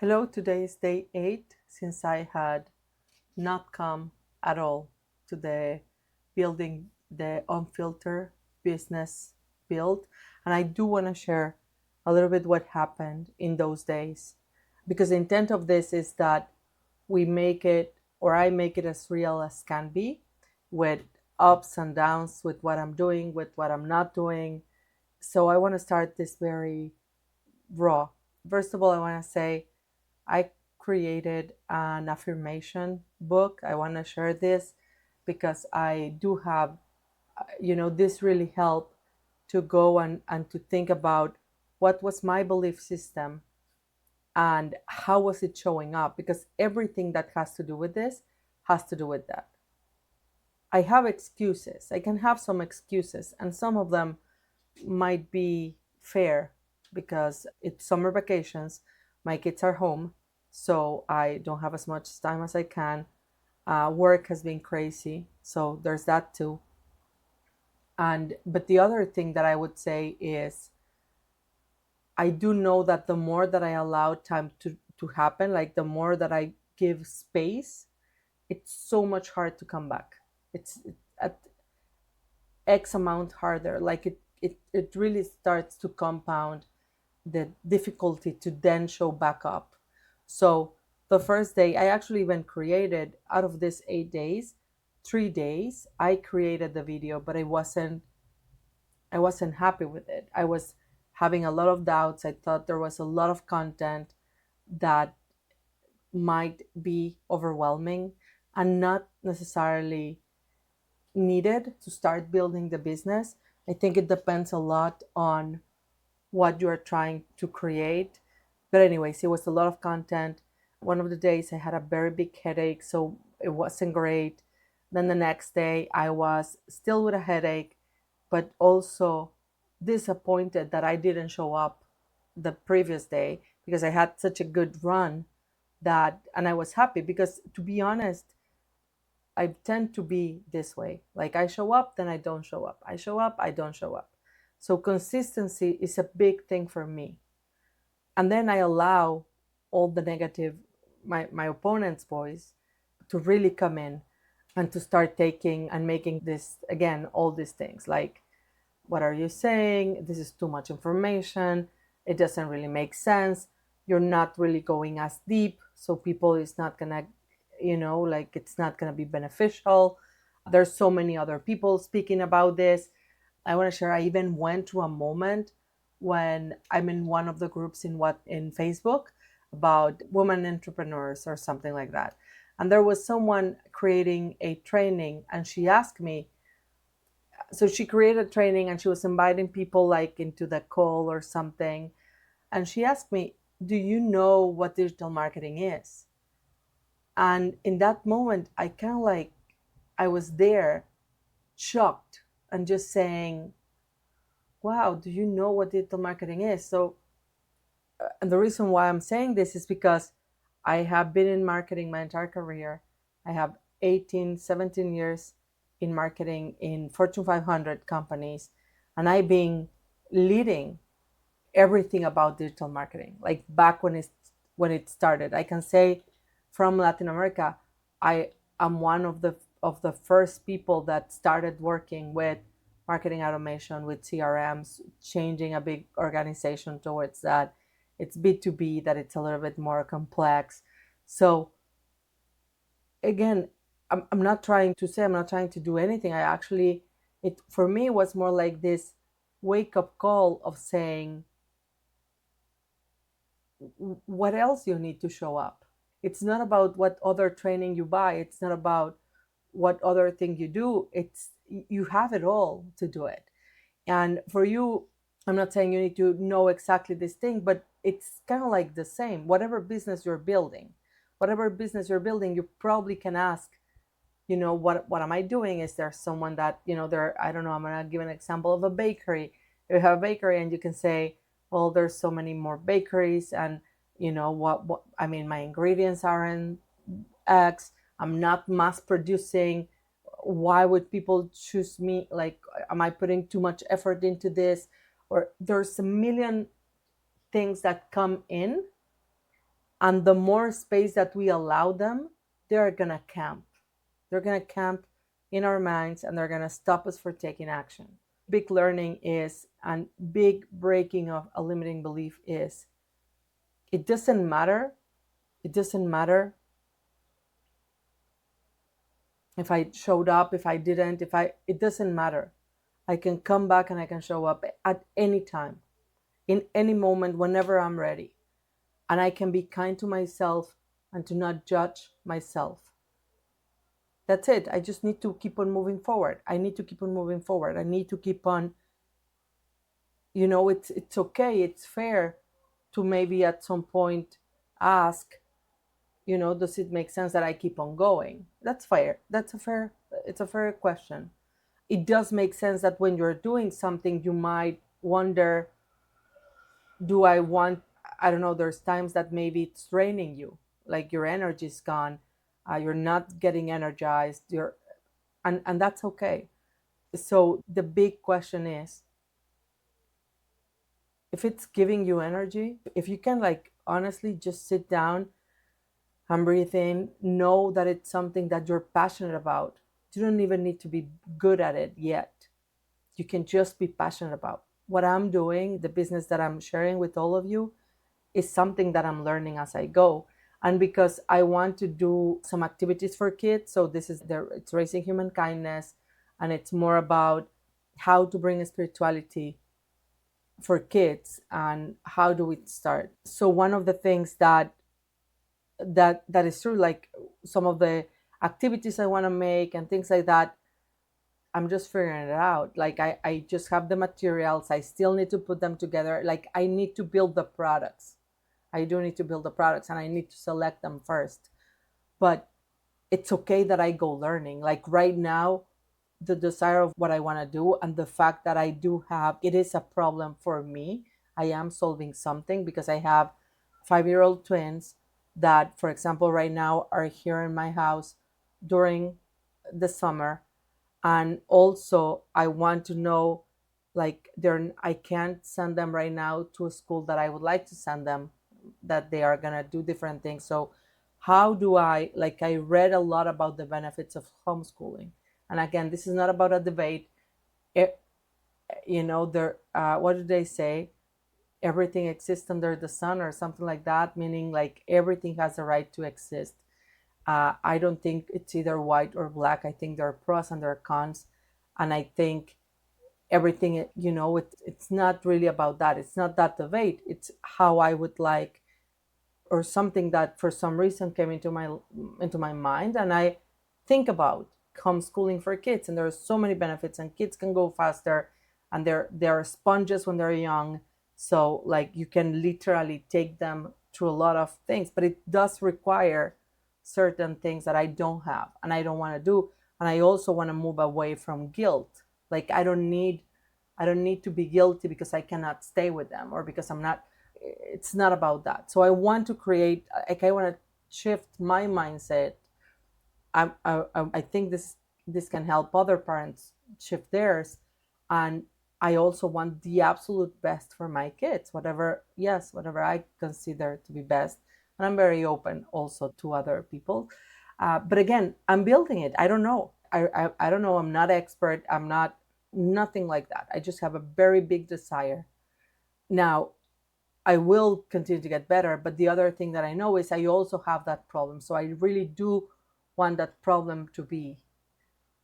Hello, today is day 8 since I had not come at all to the building the Unfiltered business build. And I do want to share a little bit what happened in those days because the intent of this is that we make it, or I make it as real as can be, with ups and downs, with what I'm doing, with what I'm not doing. So I want to start this very raw. First of all, I want to say I created an affirmation book. I want to share this because I do have, this really helped to go and to think about what was my belief system and how was it showing up, because everything that has to do with this has to do with that. I have excuses. I can have some excuses, and some of them might be fair because it's summer vacations. My kids are home, so I don't have as much time as I can. Work has been crazy, so there's that too. And but the other thing that I would say is I do know that the more that I allow time to happen, like the more that I give space, it's so much hard to come back. It's at X amount harder. Like it really starts to compound the difficulty to then show back up. So the first day, I actually even created out of this 8 days, 3 days, I created the video, but I wasn't happy with it. I was having a lot of doubts. I thought there was a lot of content that might be overwhelming and not necessarily needed to start building the business. I think it depends a lot on what you're trying to create. But, anyways, it was a lot of content. One of the days I had a very big headache, so it wasn't great. Then the next day I was still with a headache, but also disappointed that I didn't show up the previous day because I had such a good run that, and I was happy because, to be honest, I tend to be this way. Like I show up, then I don't show up. I show up, I don't show up. So consistency is a big thing for me. And then I allow all the negative, my opponent's voice to really come in and to start taking and making this again, all these things like, what are you saying? This is too much information. It doesn't really make sense. You're not really going as deep. So people is not gonna, like it's not gonna be beneficial. There's so many other people speaking about this. I want to share. I even went to a moment when I'm in one of the groups in Facebook about women entrepreneurs or something like that. And there was someone creating a training, and she asked me, so she created training and she was inviting people like into the call or something. And she asked me, do you know what digital marketing is? And in that moment, I kind of like, I was there shocked and just saying, wow, do you know what digital marketing is? So, and the reason why I'm saying this is because I have been in marketing my entire career. I have 18, 17 years in marketing in Fortune 500 companies, and I've been leading everything about digital marketing. Like back when it started, I can say from Latin America, I am one of the first people that started working with marketing automation, with CRMs, changing a big organization towards that. It's B2B, that it's a little bit more complex. So again, I'm not trying to say I'm not trying to do anything. I actually, it for me was more like this wake up call of saying, what else you need to show up. It's not about what other training you buy. It's not about what other thing you do. It's, you have it all to do it. And for you, I'm not saying you need to know exactly this thing, but it's kind of like the same. Whatever business you're building, you probably can ask, what am I doing? Is there someone that, there, I don't know, I'm going to give an example of a bakery. If you have a bakery and you can say, well, there's so many more bakeries, and what I mean, my ingredients are in X, I'm not mass producing. Why would people choose me? Like, am I putting too much effort into this? Or there's a million things that come in And the more space that we allow them, they're going to camp. They're going to camp in our minds, and they're going to stop us for taking action. Big learning is, and big breaking of a limiting belief is, it doesn't matter. It doesn't matter if I showed up, if I didn't, it doesn't matter. I can come back and I can show up at any time, in any moment, whenever I'm ready. And I can be kind to myself and to not judge myself. That's it. I just need to keep on moving forward. I need to keep on moving forward. I need to keep on, it's okay. It's fair to maybe at some point ask, does it make sense that I keep on going? That's fair. It's a fair question. It does make sense that when you're doing something, you might wonder, do I want, I don't know, there's times that maybe it's draining you, like your energy is gone, you're not getting energized, and that's okay. So the big question is, if it's giving you energy, if you can, like, honestly just sit down and breathe in, know that it's something that you're passionate about. You don't even need to be good at it yet. You can just be passionate about what I'm doing. The business that I'm sharing with all of you is something that I'm learning as I go. And because I want to do some activities for kids, so it's raising human kindness, and it's more about how to bring spirituality for kids and how do we start. So one of the things that is true, like some of the activities I want to make and things like that, I'm just figuring it out. Like I just have the materials. I still need to put them together. Like I need to build the products. I do need to build the products, and I need to select them first. But it's okay that I go learning. Like right now, the desire of what I want to do and the fact that I do have, it is a problem for me. I am solving something because I have 5-year-old twins that, for example, right now are here in my house during the summer. And also I want to know, like, I can't send them right now to a school that I would like to send them, that they are going to do different things. So how do I read a lot about the benefits of homeschooling. And again, this is not about a debate. it, there, what do they say, everything exists under the sun or something like that, meaning like everything has a right to exist. I don't think it's either white or black. I think there are pros and there are cons. And I think everything, it's not really about that. It's not that debate. It's how I would like, or something that for some reason came into my mind, and I think about homeschooling for kids. And there are so many benefits, and kids can go faster, and they're sponges when they're young. So like you can literally take them through a lot of things, but it does require certain things that I don't have and I don't want to do. And I also want to move away from guilt. Like I don't need to be guilty because I cannot stay with them, or because I'm not. It's not about that. So I want to create, like, I want to shift my mindset. I think this can help other parents shift theirs. And I also want the absolute best for my kids, whatever I consider to be best. And I'm very open also to other people. But again, I'm building it. I don't know. I don't know. I'm not expert. I'm not nothing like that. I just have a very big desire. Now, I will continue to get better. But the other thing that I know is I also have that problem. So I really do want that problem to be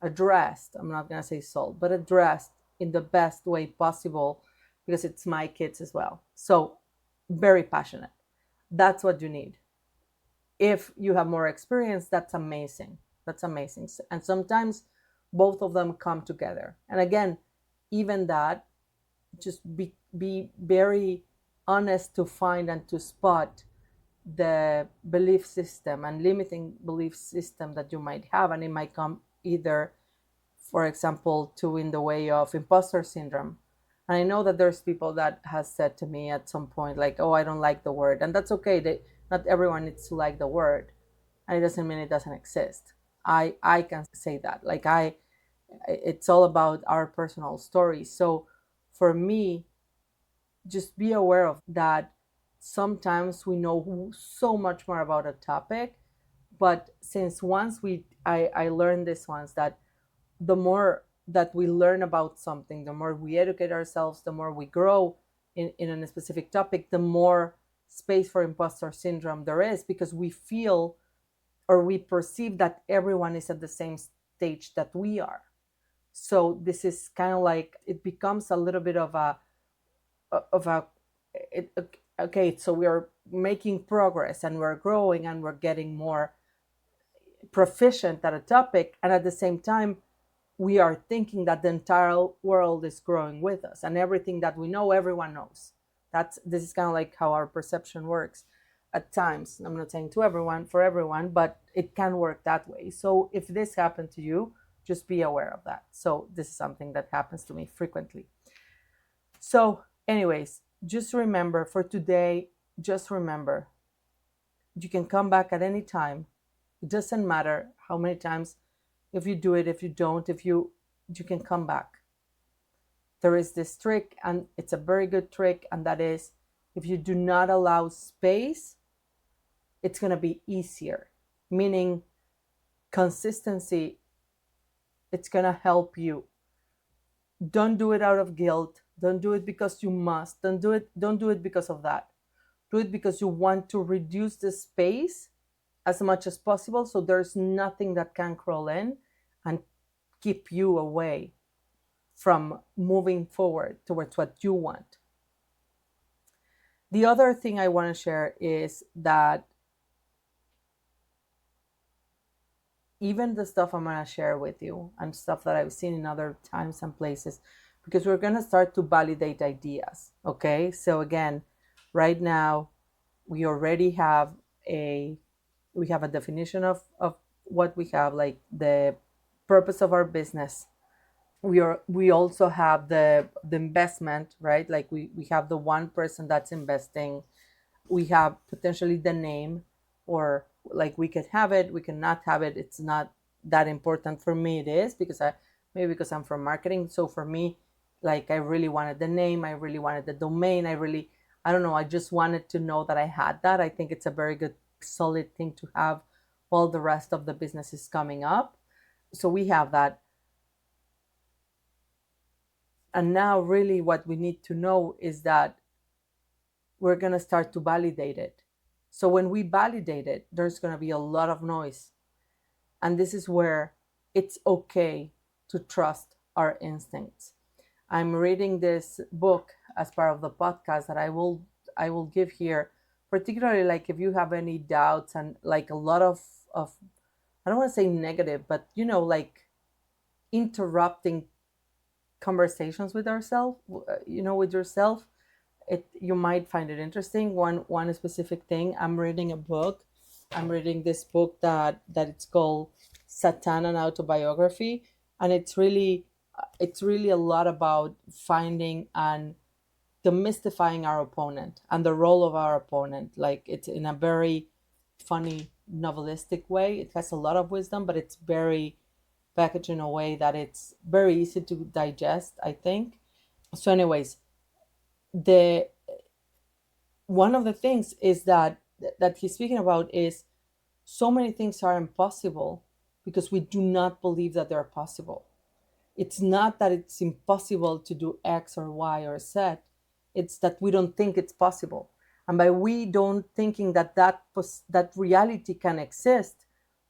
addressed. I'm not going to say solved, but addressed in the best way possible, because it's my kids as well. So very passionate. That's what you need. If you have more experience, that's amazing. That's amazing. And sometimes both of them come together. And again, even that, just be very honest to find and to spot the belief system and limiting belief system that you might have. And it might come either, for example, to in the way of imposter syndrome. And I know that there's people that has said to me at some point, like, oh, I don't like the word. And that's okay. Not everyone needs to like the word. And it doesn't mean it doesn't exist. I can say that. Like it's all about our personal stories. So for me, just be aware of that. sometimes we know so much more about a topic, but since once I learned this once, that the more that we learn about something, the more we educate ourselves, the more we grow in a specific topic, the more space for imposter syndrome there is, because we feel or we perceive that everyone is at the same stage that we are. So this is kind of like, it becomes a little bit of a it, okay, so we are making progress and we're growing and we're getting more proficient at a topic, and at the same time we are thinking that the entire world is growing with us and everything that we know everyone knows. This is kind of like how our perception works at times. I'm not saying to everyone, for everyone, but it can work that way. So if this happened to you, just be aware of that. So this is something that happens to me frequently. So anyways, just remember for today, just remember, you can come back at any time. It doesn't matter how many times, if you do it, if you don't, if you can come back. There is this trick, and it's a very good trick, and that is, if you do not allow space, it's going to be easier. Meaning consistency, it's going to help you. Don't do it out of guilt. Don't do it because you must. Don't do it because of that. Do it because you want to reduce the space as much as possible, so there's nothing that can crawl in and keep you away from moving forward towards what you want. The other thing I want to share is that even the stuff I'm going to share with you and stuff that I've seen in other times and places, because we're going to start to validate ideas. Okay. So again, right now we already have a definition of what we have, like the purpose of our business. We also have the investment, right? Like we have the one person that's investing. We have potentially the name, or like we could have it, we cannot have it. It's not that important. For me it is, because maybe because I'm from marketing. So for me, like, I really wanted the name, I really wanted the domain, I don't know, I just wanted to know that I had that. I think it's a very good solid thing to have while the rest of the business is coming up. So we have that. And now really what we need to know is that we're going to start to validate it. So when we validate it, there's going to be a lot of noise. And this is where it's okay to trust our instincts. I'm reading this book as part of the podcast that I will give here, particularly like if you have any doubts and like a lot of I don't want to say negative, but like interrupting conversations with ourselves, with yourself. You might find it interesting. One specific thing, I'm reading a book. I'm reading this book that it's called Satan, an Autobiography, and it's really a lot about finding and demystifying our opponent and the role of our opponent. Like, it's in a very funny novelistic way. It has a lot of wisdom, but it's very packaged in a way that it's very easy to digest, I think. So anyways, the one of the things is that he's speaking about is, so many things are impossible because we do not believe that they're possible. It's not that it's impossible to do X or Y or Z. It's that we don't think it's possible. And by we don't thinking that reality can exist,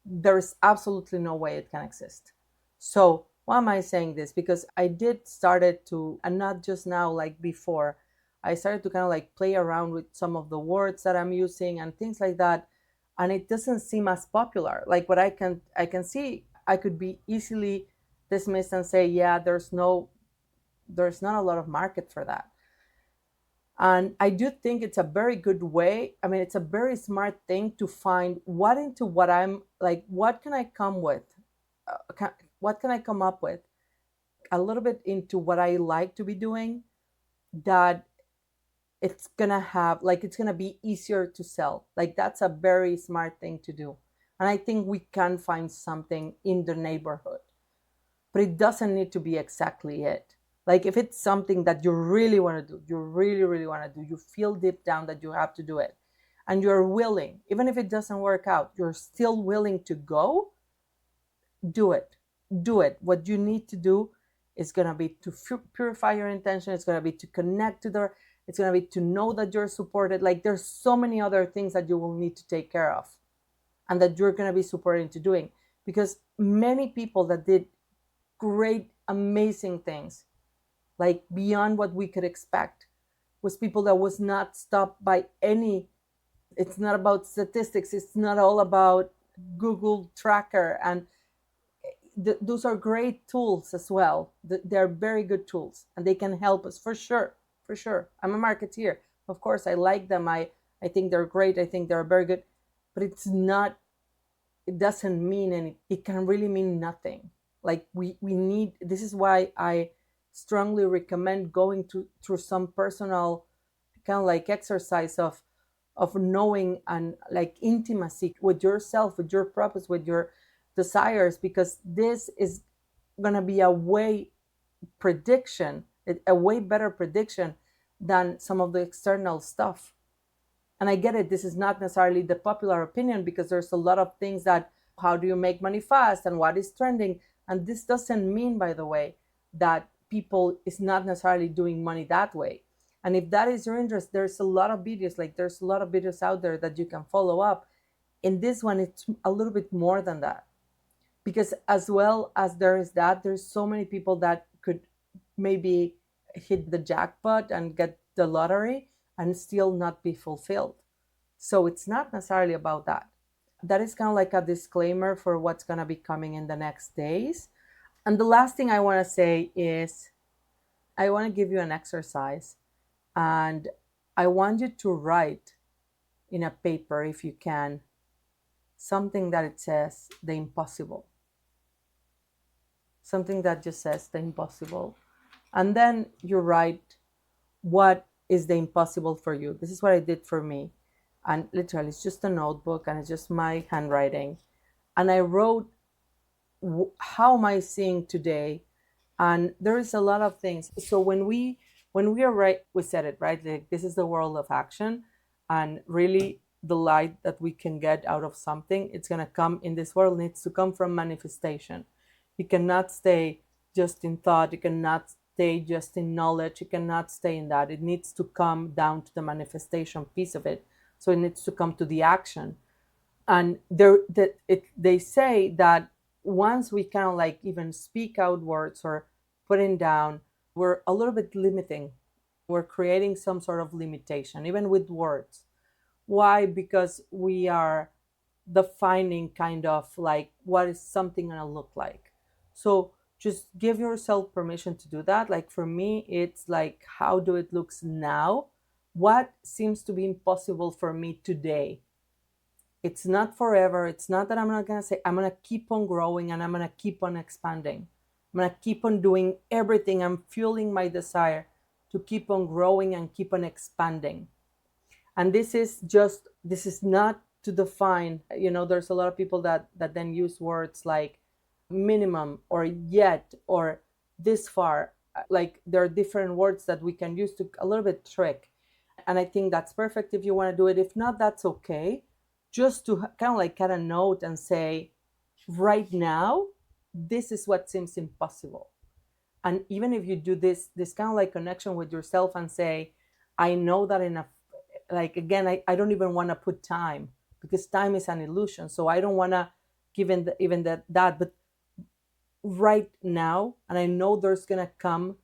there's absolutely no way it can exist. So why am I saying this? Because I did started to, and not just now, like before, I started to kind of like play around with some of the words that I'm using and things like that. And it doesn't seem as popular. Like, what I can see, I could be easily dismissed and say, yeah, there's not a lot of market for that. And I do think it's a very good way. I mean, it's a very smart thing to find what I'm like, what can I come with? What can I come up with? A little bit into what I like to be doing, that it's gonna be easier to sell. Like, that's a very smart thing to do. And I think we can find something in the neighborhood, but it doesn't need to be exactly it. Like if it's something that you really want to do, you really, really want to do, you feel deep down that you have to do it, and you're willing, even if it doesn't work out, you're still willing to go, do it. Do it. What you need to do is going to be to purify your intention. It's going to be to connect to the, it's going to be to know that you're supported. Like there's so many other things that you will need to take care of and that you're going to be supported into doing, because many people that did great, amazing things, like beyond what we could expect, was people that was not stopped by any, it's not about statistics, it's not all about Google tracker, and those are great tools as well. They're very good tools and they can help us for sure. For sure, I'm a marketeer, of course I like them. I think they're great, I think they're very good, but it's not, it doesn't mean any, it can really mean nothing. Like we need, this is why I strongly recommend going to through some personal kind of like exercise of knowing and like intimacy with yourself, with your purpose, with your desires, because this is going to be a way prediction, a way better prediction than some of the external stuff. And I get it, this is not necessarily the popular opinion, because there's a lot of things that, how do you make money fast and what is trending, and this doesn't mean, by the way, that people is not necessarily doing money that way. And if that is your interest, there's a lot of videos, like there's a lot of videos out there that you can follow up. In this one, it's a little bit more than that, because as well as there is that, there's so many people that could maybe hit the jackpot and get the lottery and still not be fulfilled. So it's not necessarily about that. That is kind of like a disclaimer for what's going to be coming in the next days. And the last thing I want to say is I want to give you an exercise, and I want you to write in a paper, if you can, something that it says the impossible, something that just says the impossible. And then you write what is the impossible for you. This is what I did for me. And literally, it's just a notebook and it's just my handwriting. And I wrote, how am I seeing today? And there is a lot of things. So when we are right, we said it right. Like this is the world of action, and really the light that we can get out of something, it's gonna come in this world, needs to come from manifestation. You cannot stay just in thought. You cannot stay just in knowledge. You cannot stay in that. It needs to come down to the manifestation piece of it. So it needs to come to the action. And they say that once we kind of like even speak out words or putting down, we're a little bit limiting. We're creating some sort of limitation, even with words. Why? Because we are defining kind of like what is something gonna look like. So just give yourself permission to do that. Like for me, it's like, how do it looks now? What seems to be impossible for me today? It's not forever. It's not that I'm not gonna say, I'm gonna keep on growing and I'm gonna keep on expanding. I'm gonna keep on doing everything. I'm fueling my desire to keep on growing and keep on expanding. And this is not to define, there's a lot of people that then use words like minimum or yet or this far. Like there are different words that we can use to a little bit trick. And I think that's perfect if you want to do it. If not, that's okay. Just to kind of like cut a note and say, right now, this is what seems impossible. And even if you do this kind of like connection with yourself and say, I know that enough, like again, I don't even want to put time, because time is an illusion. So I don't want to give in even that, but right now, and I know there's gonna come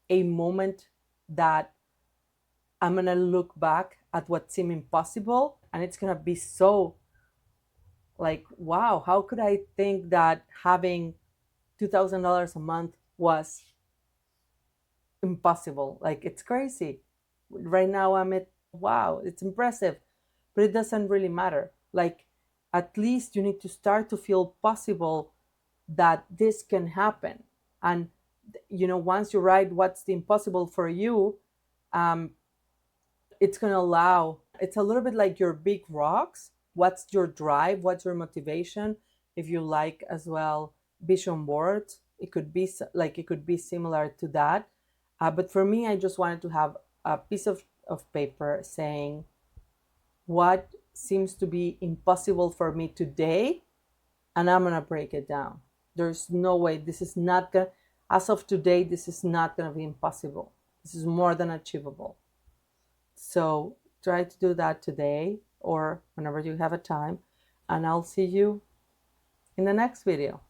a moment that I'm gonna look back at what seemed impossible, and it's gonna be so like, wow, how could I think that having $2,000 a month was impossible? Like it's crazy. Right now I'm at, wow, it's impressive, but it doesn't really matter. Like at least you need to start to feel possible that this can happen. And once you write what's the impossible for you, um, it's going to allow, it's a little bit like your big rocks. What's your drive? What's your motivation? If you like as well vision boards, it could be like, it could be similar to that. But for me, I just wanted to have a piece of paper saying what seems to be impossible for me today, and I'm going to break it down. There's no way. This is not going to, as of today, this is not going to be impossible. This is more than achievable. So try to do that today or whenever you have a time, and I'll see you in the next video.